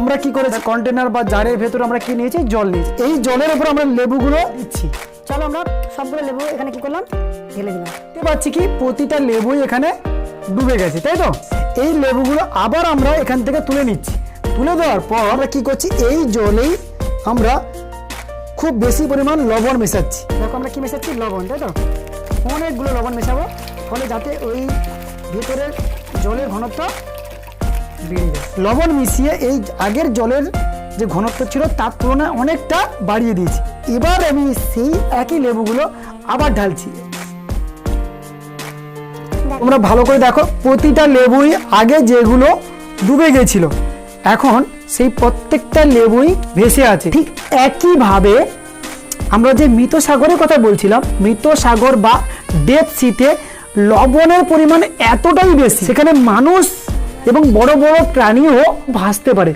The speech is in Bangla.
আমরা কি করেছি, কন্টেনার বা জারের ভেতরে আমরা কি নিয়েছি, জল নিয়েছি। এই জলের উপর আমরা লেবুগুলো দিচ্ছি। চলো আমরা সবগুলো লেবু এখানে কি করলাম, ঢেলে দিলাম। দেখতে পাচ্ছি কি প্রতিটা লেবুই এখানে ডুবে গেছে, তাই তো? এই লেবুগুলো আবার আমরা এখান থেকে তুলে নিচ্ছি। তুলে দেওয়ার পর আমরা কি করছি, এই জলেই আমরা খুব বেশি পরিমাণ লবণ মেশাচ্ছি। দেখো আমরা কি মেশাচ্ছি, লবণ, তাই তো? অনেকগুলো লবণ মেশাবো, ফলে যাতে ওই ভেতরের জলের ঘনত্ব বেড়ে যায়। লবণ মিশিয়ে এই আগের জলের যে ঘনত্ব ছিল তার তুলনায় অনেকটা বাড়িয়ে দিয়েছি। এবার আমি সেই একই লেবুগুলো আবার ঢালছি। তোমরা ভালো করে দেখো, প্রতিটা লেবুই আগে যেগুলো ডুবে গেছিল এখন সেই প্রত্যেকটা লেবুই ভেসে আছে। ঠিক একইভাবে আমরা যে মৃত সাগরের কথা বলছিলাম, মৃত সাগর বা ডেপ সিতে লবণের পরিমাণ এতটাই বেশি, সেখানে মানুষ এবং বড় বড় প্রাণীও ভাসতে পারে।